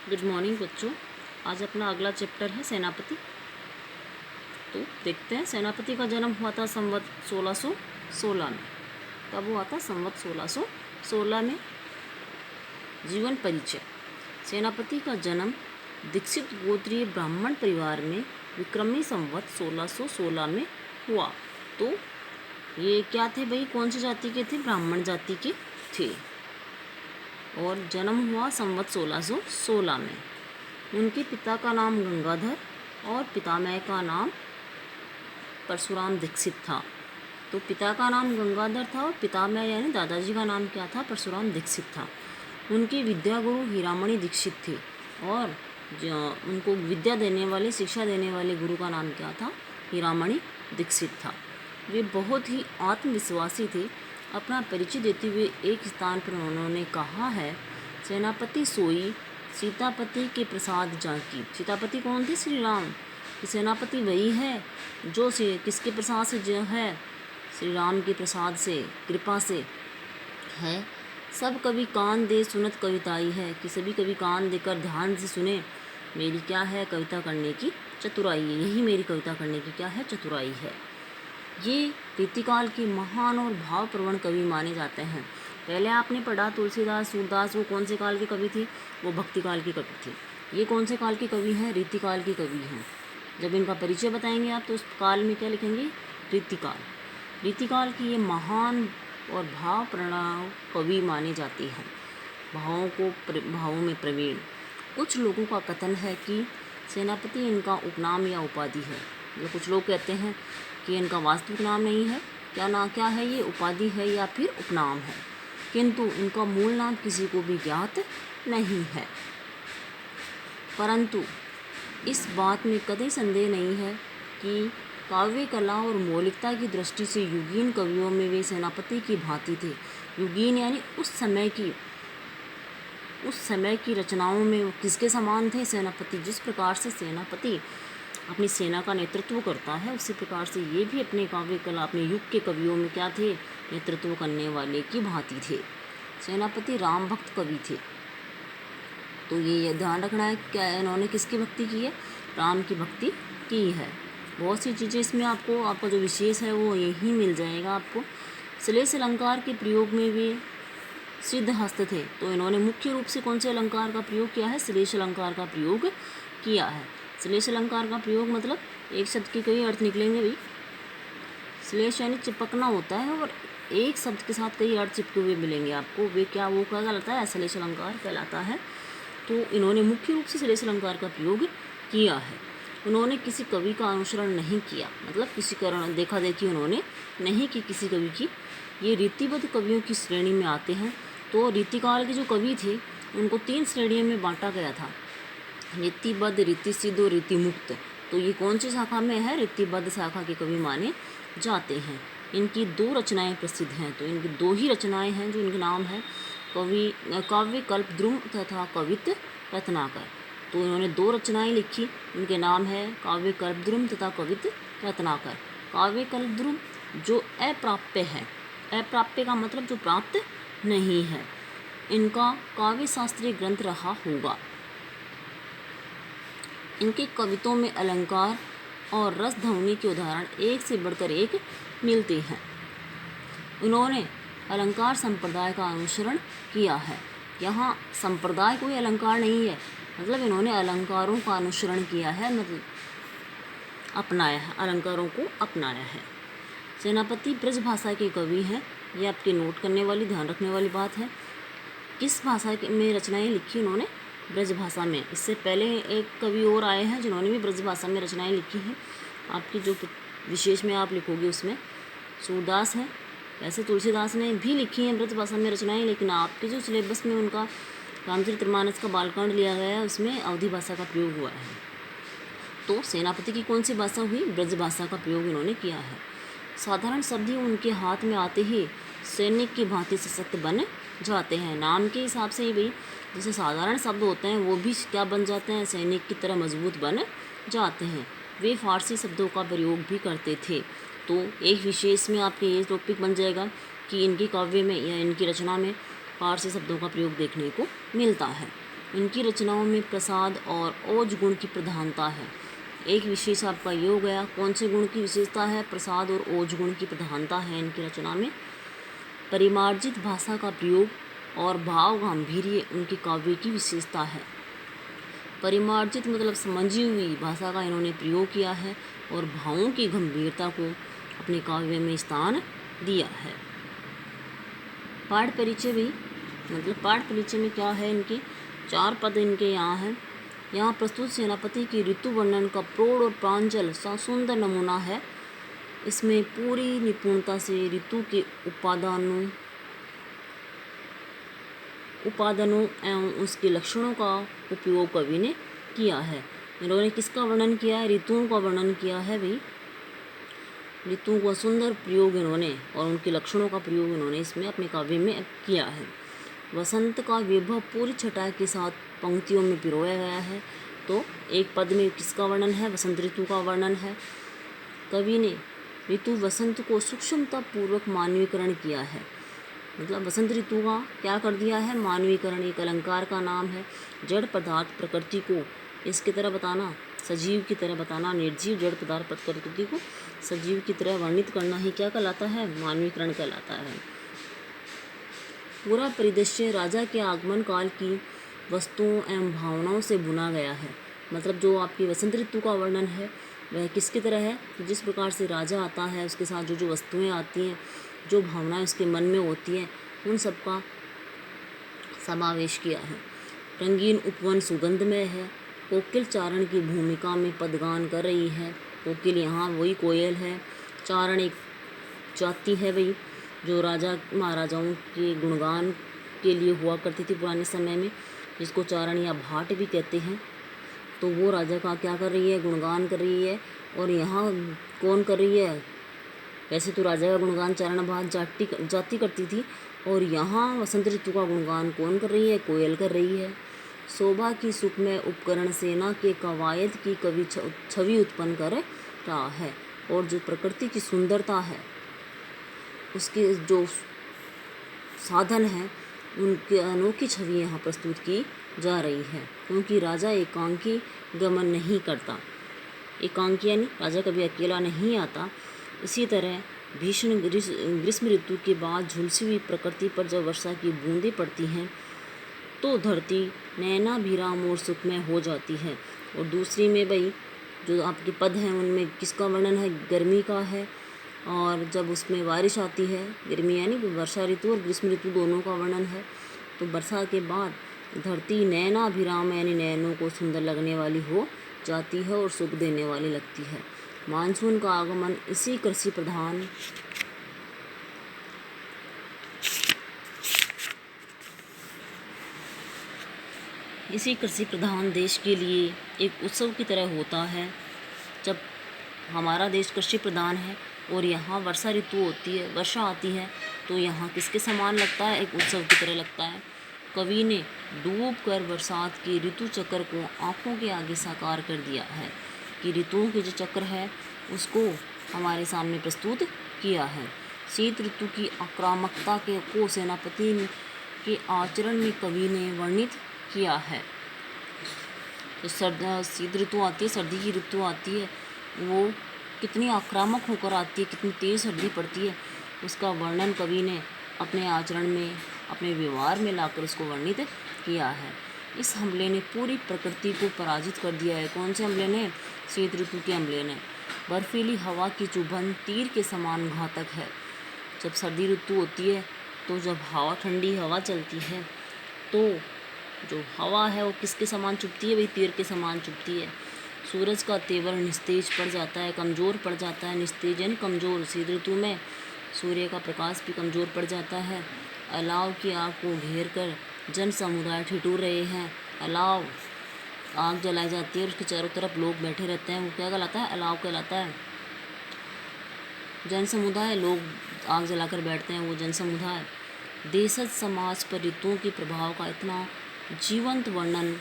Good morning बच्चों। आज अपना अगला चैप्टर है सेनापति। तो देखते हैं, सेनापति का जन्म हुआ था संवत 1616 में। कब हुआ था? संवत 1616 में। जीवन परिचय। सेनापति का जन्म दीक्षित गोत्रीय ब्राह्मण परिवार में विक्रमी संवत 1616 में हुआ। तो ये क्या थे भाई? कौन सी जाति के थे? ब्राह्मण जाति के थे। और जन्म हुआ संवत 1616 में। उनके पिता का नाम गंगाधर और पितामह का नाम परशुराम दीक्षित था। तो पिता का नाम गंगाधर था और पितामह यानी दादाजी का नाम क्या था? परशुराम दीक्षित था। उनके विद्या गुरु हीरामणि दीक्षित थे और जो उनको विद्या देने वाले, शिक्षा देने वाले गुरु का नाम क्या था? हीरामणि दीक्षित था। वे बहुत ही आत्मविश्वासी थे। अपना परिचय देते हुए एक स्थान पर उन्होंने कहा है, सेनापति सोई सीतापति के प्रसाद जाकी। सीतापति कौन थे? श्री राम। सेनापति वही है जो किसके प्रसाद से जो है? श्री राम के प्रसाद से, कृपा से है। सब कवि कान दे सुनत कविताई है, कि सभी कवि कान देकर ध्यान से सुने मेरी क्या है? कविता करने की चतुराई है। यही मेरी कविता करने की क्या है? चतुराई है। ये रीतिकाल के महान और भावप्रवण कवि माने जाते हैं। पहले आपने पढ़ा तुलसीदास, सूरदास, वो कौन से काल के कवि थे? वो भक्ति काल के कवि थे। ये कौन से काल के कवि हैं? रीतिकाल के कवि हैं। जब इनका परिचय बताएंगे आप तो उस काल में क्या लिखेंगे? रीतिकाल। रीतिकाल की ये महान और भावप्रवण कवि माने जाते हैं। भावों में प्रवीण। कुछ लोगों का कथन है कि सेनापति इनका उपनाम या उपाधि है। जो कुछ लोग कहते हैं कि इनका वास्तविक नाम नहीं है। क्या है? ये उपाधि है या फिर उपनाम है, किंतु इनका मूल नाम किसी को भी ज्ञात नहीं है। परंतु इस बात में कतई संदेह नहीं है कि काव्य कला और मौलिकता की दृष्टि से युगीन कवियों में वे सेनापति की भांति थे। युगीन यानी उस समय की रचनाओं में वो किसके समान थे? सेनापति। जिस प्रकार से सेनापति अपनी सेना का नेतृत्व करता है, उसी प्रकार से ये भी अपने काव्य कला, अपने युग के कवियों में क्या थे? नेतृत्व करने वाले की भांति थे। सेनापति राम भक्त कवि थे। तो ये ध्यान रखना है, क्या इन्होंने किसकी भक्ति की है? राम की भक्ति की है। बहुत सी चीज़ें इसमें आपका जो विशेष है वो यही मिल जाएगा आपको। श्लेष अलंकार के प्रयोग में भी सिद्ध हस्त थे। तो इन्होंने मुख्य रूप से कौन से अलंकार का प्रयोग किया है? श्लेष अलंकार का प्रयोग किया है। श्लेष अलंकार का प्रयोग मतलब एक शब्द के कई अर्थ निकलेंगे भाई। श्लेष यानी चिपकना होता है और एक शब्द के साथ कई अर्थ चिपके हुए मिलेंगे आपको। वो क्या कहलाता है? श्लेष अलंकार कहलाता है। तो इन्होंने मुख्य रूप से श्लेष अलंकार का प्रयोग किया है। उन्होंने किसी कवि का अनुसरण नहीं किया, मतलब किसी का देखा देखी उन्होंने नहीं की किसी कवि की। ये रीतिबद्ध कवियों की श्रेणी में आते हैं। तो रीतिकाल के जो कवि थे उनको 3 श्रेणियों में बांटा गया था, रीतिबद्ध, रीतिसिद्ध और रीतिमुक्त। तो ये कौन सी शाखा में है? रीतिबद्ध शाखा के कवि माने जाते हैं। इनकी 2 रचनाएं प्रसिद्ध हैं। तो इनकी 2 ही रचनाएं हैं जो इनके नाम है, काव्य कल्पद्रुम तथा कवित्त रत्नाकर। तो इन्होंने 2 रचनाएं लिखी। इनके नाम है काव्य कल्पद्रुम तथा कवित्त रत्नाकर। काव्य कल्पद्रुम जो अप्राप्य है, अप्राप्य का मतलब जो प्राप्त नहीं है, इनका काव्य शास्त्रीय ग्रंथ रहा होगा। इनके कविताओं में अलंकार और रस ध्वनि के उदाहरण एक से बढ़कर एक मिलते हैं। उन्होंने अलंकार संप्रदाय का अनुसरण किया है। यहाँ संप्रदाय कोई अलंकार नहीं है, मतलब इन्होंने अलंकारों का अनुसरण किया है, मतलब अपनाया है, अलंकारों को अपनाया है। सेनापति ब्रज भाषा के कवि हैं। ये आपके नोट करने वाली, ध्यान रखने वाली बात है। किस भाषा में रचनाएं लिखी उन्होंने? ब्रज भाषा में। इससे पहले एक कवि और आए हैं जिन्होंने भी ब्रज भाषा में रचनाएं लिखी हैं। आपकी जो विशेष में आप लिखोगे उसमें सूरदास हैं। वैसे तुलसीदास ने भी लिखी हैं ब्रज भाषा में रचनाएं, लेकिन आपके जो सिलेबस में उनका रामचरितमानस का बालकांड लिया गया है उसमें अवधी भाषा का प्रयोग हुआ है। तो सेनापति की कौन सी भाषा हुई? ब्रज भाषा का प्रयोग इन्होंने किया है। साधारण शब्द ही उनके हाथ में आते ही सैनिक की भांति सशक्त बन जाते हैं। नाम के हिसाब से ही भाई, जैसे साधारण शब्द होते हैं वो भी क्या बन जाते हैं? सैनिक की तरह मजबूत बन जाते हैं। वे फारसी शब्दों का प्रयोग भी करते थे। तो एक विशेष में आपके ये टॉपिक बन जाएगा कि इनकी काव्य में या इनकी रचना में फारसी शब्दों का प्रयोग देखने को मिलता है। इनकी रचनाओं में प्रसाद और ओज गुण की प्रधानता है। एक विशेष आपका ये हो गया, कौन से गुण की विशेषता है? प्रसाद और ओज गुण की प्रधानता है इनकी रचना में। परिमार्जित भाषा का प्रयोग और भाव गांधीर्य उनके काव्य की विशेषता है। परिमार्जित मतलब समझी हुई भाषा का इन्होंने प्रयोग किया है और भावों की गंभीरता को अपने काव्य में स्थान दिया है। पाठ परिचय भी मतलब पाठ परिचय में क्या है, इनके 4 पद इनके यहाँ हैं। यहाँ प्रस्तुत सेनापति की ऋतु वर्णन का प्रौढ़ और प्रांजल सा सुंदर नमूना है। इसमें पूरी निपुणता से ऋतु के उपादानों एवं उसके लक्षणों का उपयोग कवि ने किया है। इन्होंने किसका वर्णन किया है? ऋतुओं का वर्णन किया है भाई। ऋतुओं का सुंदर प्रयोग इन्होंने और उनके लक्षणों का प्रयोग इन्होंने इसमें अपने काव्य में किया है। वसंत का वैभव पूरी छटा के साथ पंक्तियों में पिरोया गया है। तो एक पद में किसका वर्णन है? वसंत ऋतु का वर्णन है। कवि ने ऋतु वसंत को सूक्ष्मता पूर्वक मानवीकरण किया है। मतलब वसंत ऋतु का क्या कर दिया है? मानवीकरण। एक अलंकार का नाम है। जड़ पदार्थ प्रकृति को इसकी तरह बताना, सजीव की तरह बताना, निर्जीव जड़ पदार्थ प्रकृति को सजीव की तरह वर्णित करना ही क्या कहलाता है? मानवीकरण कहलाता है। पूरा परिदृश्य राजा के आगमन काल की वस्तुओं एवं भावनाओं से बुना गया है। मतलब जो आपकी वसंत ऋतु का वर्णन है वह किसकी तरह है? जिस प्रकार से राजा आता है, उसके साथ जो जो वस्तुएं आती हैं, जो भावनाएं उसके मन में होती हैं, उन सब का समावेश किया है। रंगीन उपवन सुगंधमय है। कोकिल चारण की भूमिका में पदगान कर रही है। कोकिल यहाँ वही कोयल है। चारण एक जाति है भाई, जो राजा महाराजाओं के गुणगान के लिए हुआ करती थी पुराने समय में, जिसको चारण या भाट भी कहते हैं। तो वो राजा का क्या कर रही है? गुणगान कर रही है। और यहाँ कौन कर रही है? वैसे तो राजा का गुणगान चारण भाट जाति करती थी, और यहाँ वसंत ऋतु का गुणगान कौन कर रही है? कोयल कर रही है। शोभा की सुखमय उपकरण सेना के कवायद की कवि छवि उत्पन्न कर रहा है। और जो प्रकृति की सुंदरता है, उसके जो साधन हैं, उनकी अनोखी छवि यहाँ प्रस्तुत की जा रही है। क्योंकि राजा एकांकी गमन नहीं करता। एकांकी यानी राजा कभी अकेला नहीं आता। इसी तरह भीषण ग्रीष्म ऋतु के बाद झुलसी हुई प्रकृति पर जब वर्षा की बूंदें पड़ती हैं तो धरती नैनाभिराम और सुखमय हो जाती है। और दूसरी में भाई जो आपके पद हैं उनमें किसका वर्णन है? गर्मी का है। और जब उसमें बारिश आती है, गर्मी यानी वर्षा ऋतु और ग्रीष्म ऋतु दोनों का वर्णन है, तो वर्षा के बाद धरती नैनाभिराम यानी नैनों को सुंदर लगने वाली हो जाती है और सुख देने वाली लगती है। मानसून का आगमन इसी कृषि प्रधान देश के लिए एक उत्सव की तरह होता है। जब हमारा देश कृषि प्रधान है और यहाँ वर्षा ऋतु होती है, वर्षा आती है, तो यहाँ किसके समान लगता है? एक उत्सव की तरह लगता है। कवि ने डूब कर बरसात की ऋतु चक्र को आंखों के आगे साकार कर दिया है कि ऋतुओं के जो चक्र है उसको हमारे सामने प्रस्तुत किया है। शीत ऋतु की आक्रामकता को सेनापति के आचरण में कवि ने वर्णित किया है। तो शीत ऋतु आती है, सर्दी की ऋतु आती है, वो कितनी आक्रामक होकर आती है, कितनी तेज़ सर्दी पड़ती है, उसका वर्णन कवि ने अपने आचरण में, अपने व्यवहार में लाकर उसको वर्णित किया है। इस हमले ने पूरी प्रकृति को पराजित कर दिया है। कौन से हमले ने? शीत ऋतु के हमले ने। बर्फीली हवा की चुभन तीर के समान घातक है। जब सर्दी ऋतु होती है तो जब हवा, ठंडी हवा चलती है, तो जो हवा है वो किसके समान चुभती है? भाई तीर के समान चुभती है। सूरज का तेवर निस्तेज पड़ जाता है, कमज़ोर पड़ जाता है। निस्तेज यानी कमज़ोर। शीत ऋतु में सूर्य का प्रकाश भी कमज़ोर पड़ जाता है। अलाव की आग को घेर कर जन समुदाय ठिठुर रहे हैं। अलाव, आग जलाई जाती है और उसके चारों तरफ लोग बैठे रहते हैं, वो क्या कहलाता है? अलाव कहलाता है। जन समुदाय, लोग आग जलाकर बैठते हैं, वो जन समुदाय। देशज समाज पर ऋतुओं के प्रभाव का इतना जीवंत वर्णन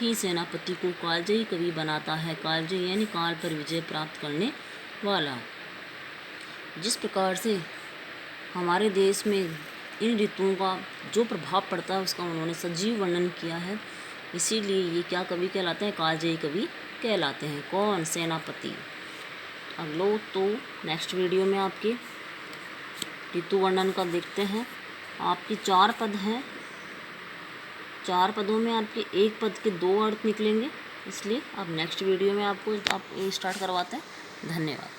ही सेनापति को कालजयी कवि बनाता है। कालजयी यानी काल पर विजय प्राप्त करने वाला। जिस प्रकार से हमारे देश में इन ऋतुओं का जो प्रभाव पड़ता है उसका उन्होंने सजीव वर्णन किया है। इसीलिए ये क्या कवि कहलाते हैं, कालजयी कवि कहलाते हैं। कौन? सेनापति। अगलो तो नेक्स्ट वीडियो में आपके ऋतु वर्णन का देखते हैं। आपकी 4 पद हैं, 4 पदों में आपके एक पद के 2 अर्थ निकलेंगे, इसलिए अब नेक्स्ट वीडियो में आपको आप स्टार्ट करवाते हैं। धन्यवाद।